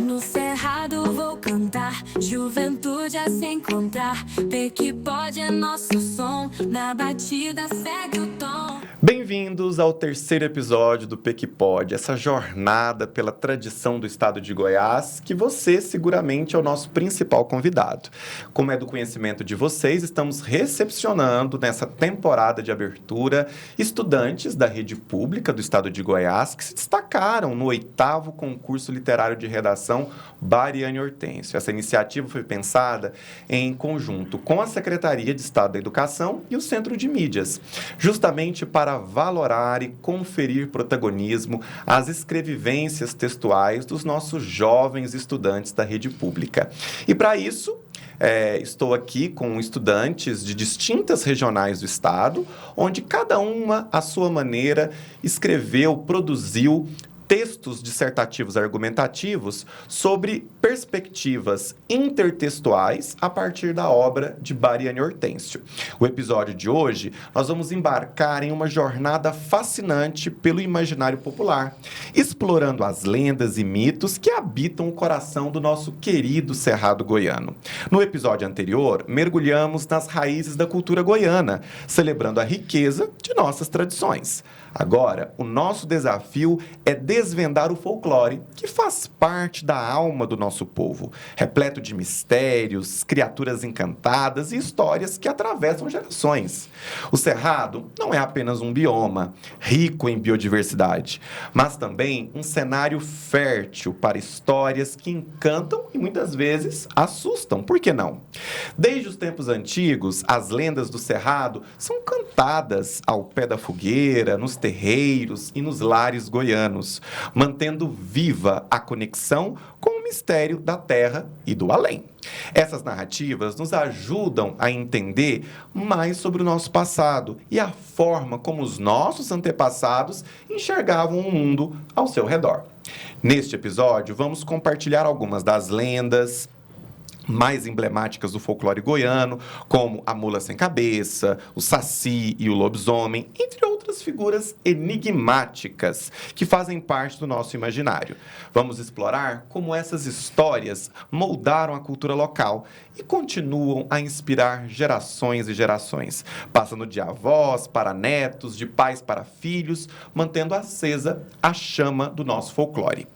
No cerrado vou cantar, juventude a se encontrar. PEC pode é nosso som, na batida segue o tom. Bem-vindos ao terceiro episódio do PEC Pod, essa jornada pela tradição do estado de Goiás, que você seguramente é o nosso principal convidado. Como é do conhecimento de vocês, estamos recepcionando nessa temporada de abertura estudantes da rede pública do estado de Goiás que se destacaram no 8º concurso literário de redação Bariane Hortêncio. Essa iniciativa foi pensada em conjunto com a Secretaria de Estado da Educação e o Centro de Mídias, justamente para valorar e conferir protagonismo às escrevivências textuais dos nossos jovens estudantes da rede pública. E para isso, estou aqui com estudantes de distintas regionais do estado, onde cada uma, à sua maneira, escreveu, produziu textos dissertativos argumentativos sobre perspectivas intertextuais a partir da obra de Bariane Hortêncio. O episódio de hoje, nós vamos embarcar em uma jornada fascinante pelo imaginário popular, explorando as lendas e mitos que habitam o coração do nosso querido Cerrado goiano. No episódio anterior, mergulhamos nas raízes da cultura goiana, celebrando a riqueza de nossas tradições. Agora, o nosso desafio é desvendar o folclore, que faz parte da alma do nosso povo, repleto de mistérios, criaturas encantadas e histórias que atravessam gerações. O Cerrado não é apenas um bioma rico em biodiversidade, mas também um cenário fértil para histórias que encantam e muitas vezes assustam. Por que não? Desde os tempos antigos, as lendas do Cerrado são cantadas ao pé da fogueira, nos terreiros e nos lares goianos, mantendo viva a conexão com o mistério da terra e do além. Essas narrativas nos ajudam a entender mais sobre o nosso passado e a forma como os nossos antepassados enxergavam o mundo ao seu redor. Neste episódio, vamos compartilhar algumas das lendas mais emblemáticas do folclore goiano, como a mula sem cabeça, o saci e o lobisomem, entre outras figuras enigmáticas que fazem parte do nosso imaginário. Vamos explorar como essas histórias moldaram a cultura local e continuam a inspirar gerações e gerações, passando de avós para netos, de pais para filhos, mantendo acesa a chama do nosso folclore.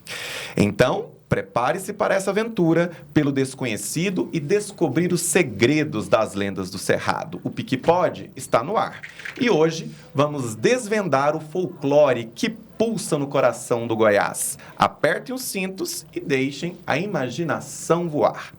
Então, prepare-se para essa aventura pelo desconhecido e descobrir os segredos das lendas do Cerrado. O PEC Pod está no ar. E hoje vamos desvendar o folclore que pulsa no coração do Goiás. Apertem os cintos e deixem a imaginação voar.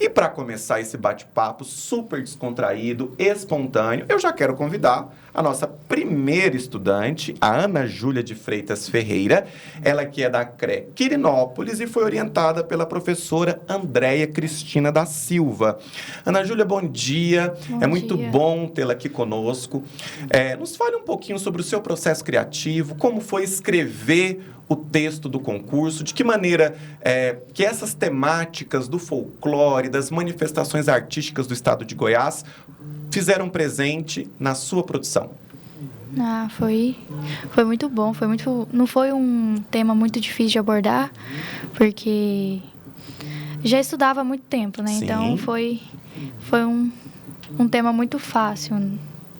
E para começar esse bate-papo super descontraído, espontâneo, eu já quero convidar a nossa primeira estudante, a Ana Júlia de Freitas Ferreira, ela que é da CRE Quirinópolis e foi orientada pela professora Andréia Cristina da Silva. Ana Júlia, bom dia. Bom muito dia. bom tê-la aqui conosco. Nos fale um pouquinho sobre o seu processo criativo, como foi escrever o texto do concurso, de que maneira que essas temáticas do folclore, das manifestações artísticas do estado de Goiás fizeram presente na sua produção. Foi muito bom, não foi um tema muito difícil de abordar, porque já estudava há muito tempo, né? Sim. Então foi um tema muito fácil.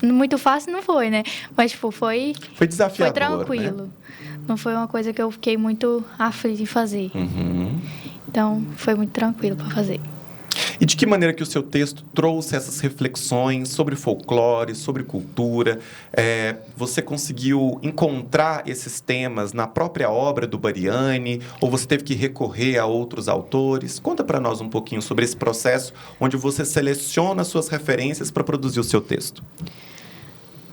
Muito fácil não foi, né? Mas foi Desafiador, tranquilo. né? Não foi uma coisa que eu fiquei muito aflita em fazer. Uhum. Então foi muito tranquilo para fazer. E de que maneira que o seu texto trouxe essas reflexões sobre folclore, sobre cultura? Você conseguiu encontrar esses temas na própria obra do Bariane? Ou você teve que recorrer a outros autores? Conta para nós um pouquinho sobre esse processo onde você seleciona suas referências para produzir o seu texto.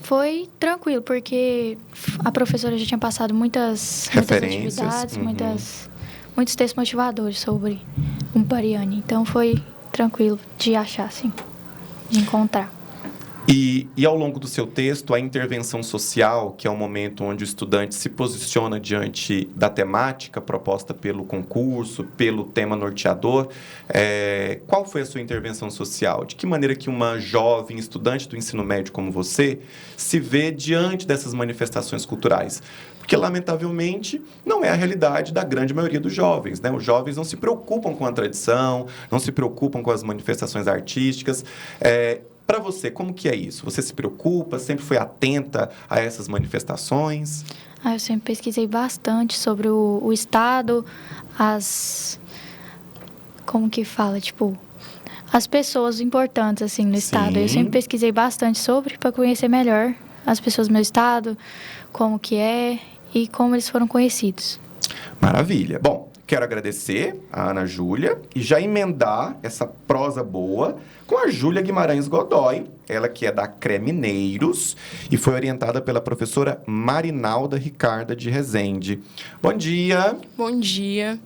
Foi tranquilo, porque a professora já tinha passado muitas Referências, atividades, uhum. muitos textos motivadores sobre o Bariane. Então foi tranquilo de achar, assim, de encontrar. E ao longo do seu texto, a intervenção social, que é o momento onde o estudante se posiciona diante da temática proposta pelo concurso, pelo tema norteador, qual foi a sua intervenção social? De que maneira que uma jovem estudante do ensino médio como você se vê diante dessas manifestações culturais? que, lamentavelmente, não é a realidade da grande maioria dos jovens, né? Os jovens não se preocupam com a tradição, não se preocupam com as manifestações artísticas. Para você, como que é isso? Você se preocupa? Sempre foi atenta a essas manifestações? Eu sempre pesquisei bastante sobre o estado, como que fala, tipo, as pessoas importantes, assim, no estado. Eu sempre pesquisei bastante sobre, para conhecer melhor as pessoas do meu estado, como que é e como eles foram conhecidos. Maravilha. Bom, quero agradecer a Ana Júlia e já emendar essa prosa boa com a Júlia Guimarães Godoy, ela que é da CRE Mineiros e foi orientada pela professora Marinalda Ricarda de Rezende. Bom dia. Bom dia.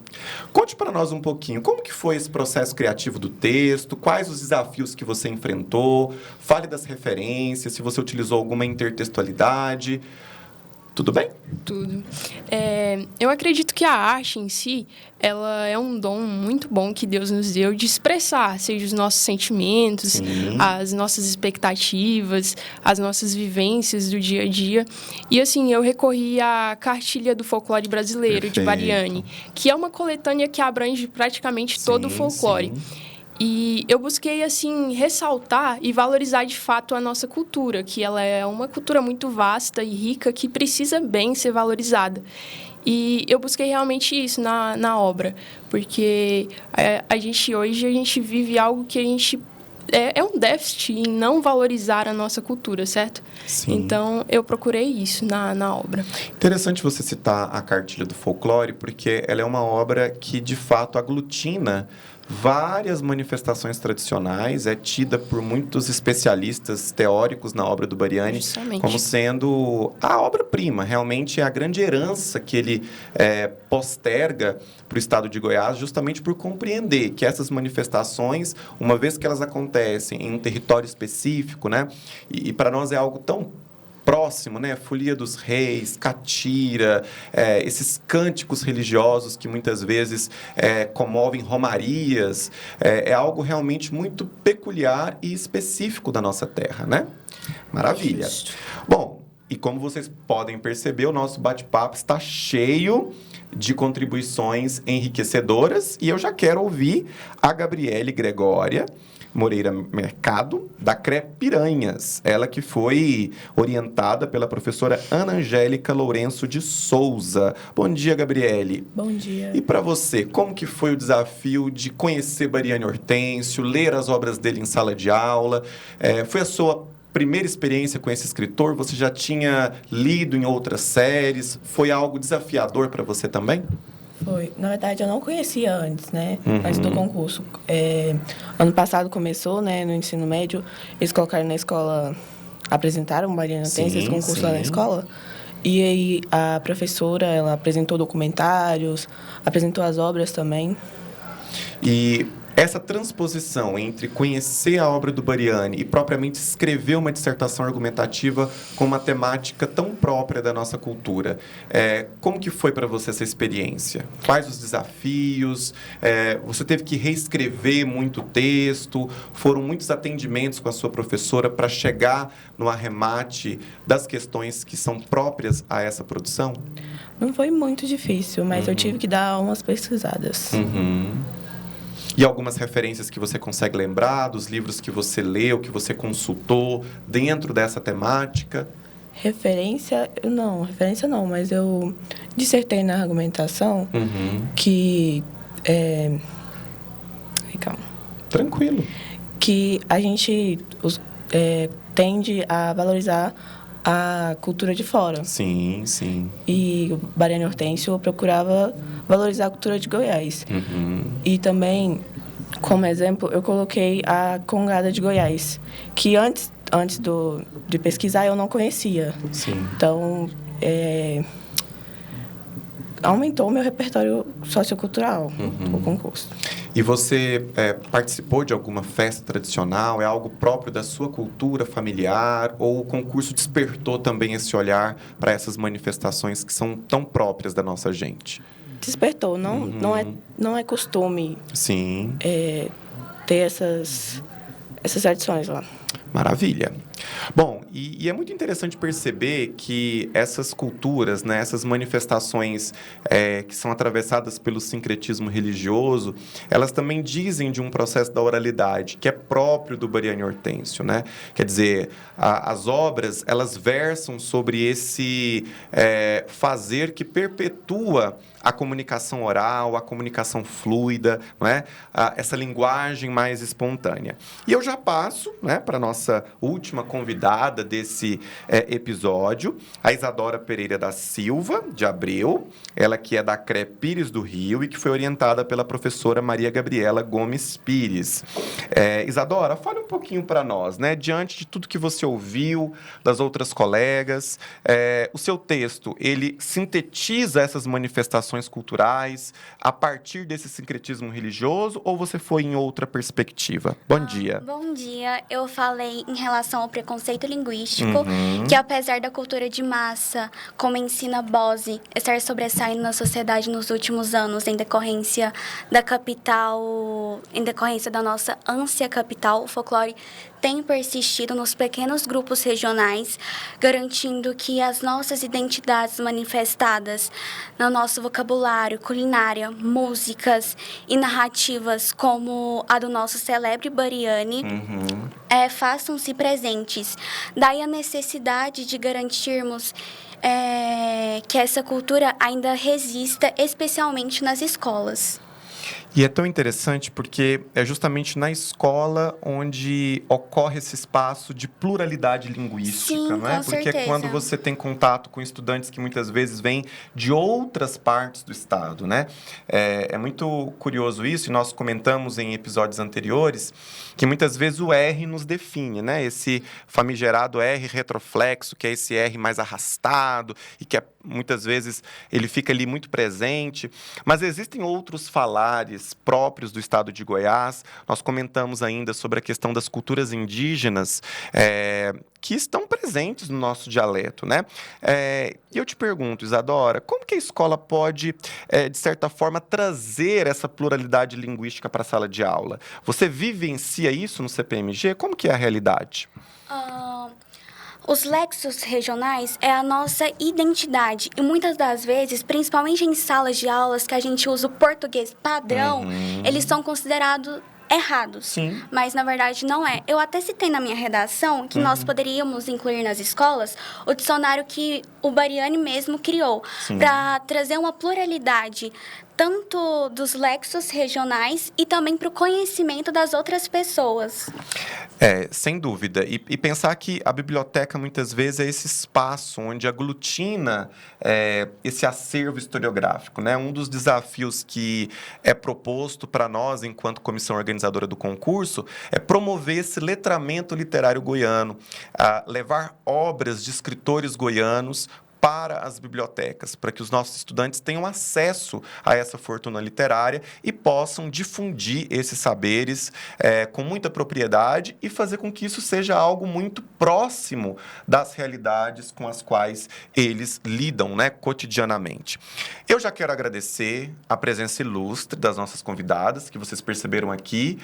Conte para nós um pouquinho, como que foi esse processo criativo do texto, quais os desafios que você enfrentou, fale das referências, se você utilizou alguma intertextualidade. Tudo bem? Tudo. Eu acredito que a arte em si, ela é um dom muito bom que Deus nos deu de expressar, seja os nossos sentimentos, Sim. as nossas expectativas, as nossas vivências do dia a dia. E, assim, eu recorri à Cartilha do Folclore Brasileiro, de Perfeito. Bariani, que é uma coletânea que abrange praticamente todo o folclore. Sim. E eu busquei, assim, ressaltar e valorizar, de fato, a nossa cultura, que ela é uma cultura muito vasta e rica, que precisa bem ser valorizada. E eu busquei realmente isso na obra, porque hoje a gente vive algo que a gente... É um déficit em não valorizar a nossa cultura, certo? Sim. Então, eu procurei isso na obra. Interessante você citar a Cartilha do Folclore, porque ela é uma obra que, de fato, aglutina várias manifestações tradicionais, é tida por muitos especialistas teóricos na obra do Bariani Justamente. como sendo a obra-prima, realmente é a grande herança que ele posterga para o estado de Goiás, justamente por compreender que essas manifestações, uma vez que elas acontecem em um território específico, né, e para nós é algo tão próximo, né? Folia dos Reis, catira, esses cânticos religiosos que muitas vezes comovem romarias, é algo realmente muito peculiar e específico da nossa terra, né? Maravilha. Justo. Bom, e como vocês podem perceber, o nosso bate-papo está cheio de contribuições enriquecedoras e eu já quero ouvir a Gabriele Gregória Moreira Mercado, da CRE Piranhas. Ela que foi orientada pela professora Ana Angélica Lourenço de Souza. Bom dia, Gabriele. Bom dia. E para você, como que foi o desafio de conhecer Bariani Hortêncio, ler as obras dele em sala de aula? Foi a sua primeira experiência com esse escritor? Você já tinha lido em outras séries? Foi algo desafiador para você também? Foi. Na verdade, eu não conhecia antes, né? Antes do concurso. Ano passado começou, né? No ensino médio, eles colocaram na escola, apresentaram o Bariani Hortêncio, esse concurso lá na escola. E aí a professora, ela apresentou documentários, apresentou as obras também. E essa transposição entre conhecer a obra do Bariani e propriamente escrever uma dissertação argumentativa com uma temática tão própria da nossa cultura, como que foi para você essa experiência? Quais os desafios? Você teve que reescrever muito texto? Foram muitos atendimentos com a sua professora para chegar no arremate das questões que são próprias a essa produção? Não foi muito difícil, mas eu tive que dar umas pesquisadas. E algumas referências que você consegue lembrar, dos livros que você leu, que você consultou dentro dessa temática? Referência não, mas eu dissertei na argumentação que... Calma. Tranquilo. Que a gente tende a valorizar a cultura de fora. Sim, sim. E o Bariani Hortêncio procurava valorizar a cultura de Goiás. E também, como exemplo, eu coloquei a Congada de Goiás, que antes de pesquisar eu não conhecia. Sim. Então, aumentou o meu repertório sociocultural do concurso. E você participou de alguma festa tradicional? É algo próprio da sua cultura familiar? Ou o concurso despertou também esse olhar para essas manifestações que são tão próprias da nossa gente? Despertou. Não é costume Sim. ter essas tradições lá. Maravilha. Bom, e é muito interessante perceber que essas culturas, né, essas manifestações que são atravessadas pelo sincretismo religioso, elas também dizem de um processo da oralidade que é próprio do Bariani Hortêncio, né? Quer dizer, as obras, elas versam sobre esse fazer que perpetua a comunicação oral, a comunicação fluida, não é? Essa linguagem mais espontânea. E eu já passo, né, para a nossa última convidada desse episódio, a Isadora Pereira da Silva, de Abreu, ela que é da CRE Pires do Rio e que foi orientada pela professora Maria Gabriela Gomes Pires. Isadora, fale um pouquinho para nós, né, diante de tudo que você ouviu das outras colegas, o seu texto, ele sintetiza essas manifestações culturais a partir desse sincretismo religioso ou você foi em outra perspectiva? Bom dia. Bom dia. Eu falei em relação ao preconceito linguístico, que apesar da cultura de massa, como ensina Bose, estar sobressaindo na sociedade nos últimos anos em decorrência da capital, em decorrência da nossa ânsia capital, o folclore tem persistido nos pequenos grupos regionais, garantindo que as nossas identidades manifestadas no nosso vocabulário, culinária, músicas e narrativas como a do nosso celebre Bariani, façam-se presentes. Daí a necessidade de garantirmos que essa cultura ainda resista, especialmente nas escolas. E é tão interessante porque é justamente na escola onde ocorre esse espaço de pluralidade linguística, Sim, não é? com Porque certeza. é quando você tem contato com estudantes que muitas vezes vêm de outras partes do estado, né? É muito curioso isso, e nós comentamos em episódios anteriores que muitas vezes o R nos define, né? Esse famigerado R retroflexo, que é esse R mais arrastado e que muitas vezes ele fica ali muito presente. Mas existem outros falares próprios do estado de Goiás. Nós comentamos ainda sobre a questão das culturas indígenas que estão presentes no nosso dialeto, né? E eu te pergunto, Isadora, como que a escola pode, de certa forma, trazer essa pluralidade linguística para a sala de aula? Você vivencia isso no CPMG? Como que é a realidade? Os léxicos regionais é a nossa identidade e muitas das vezes, principalmente em salas de aulas que a gente usa o português padrão, eles são considerados errados. Sim. Mas, na verdade, não é. Eu até citei na minha redação que nós poderíamos incluir nas escolas o dicionário que o Bariani mesmo criou, para trazer uma pluralidade tanto dos léxicos regionais e também para o conhecimento das outras pessoas. Sem dúvida. E pensar que a biblioteca, muitas vezes, é esse espaço onde aglutina esse acervo historiográfico, né? Um dos desafios que é proposto para nós, enquanto comissão organizadora do concurso, é promover esse letramento literário goiano, levar obras de escritores goianos para as bibliotecas, para que os nossos estudantes tenham acesso a essa fortuna literária e possam difundir esses saberes com muita propriedade e fazer com que isso seja algo muito próximo das realidades com as quais eles lidam, né, cotidianamente. Eu já quero agradecer a presença ilustre das nossas convidadas, que vocês perceberam aqui,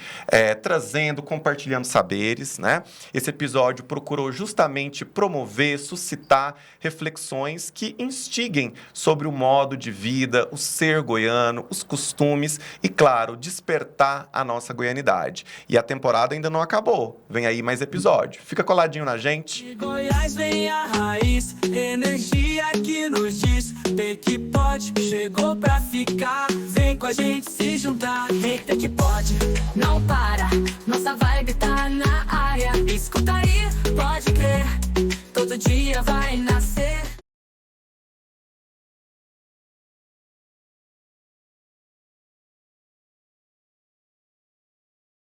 trazendo, compartilhando saberes, né? Esse episódio procurou justamente promover, suscitar reflexões que instiguem sobre o modo de vida, o ser goiano, os costumes e, claro, despertar a nossa goianidade. E a temporada ainda não acabou. Vem aí mais episódio. Fica coladinho na gente. De Goiás vem a raiz, energia que nos diz que pode, chegou pra ficar. Vem com a gente se juntar. Eita que pode, Não para, nossa vibe tá na área. escuta aí, pode crer. Todo dia vai nascer.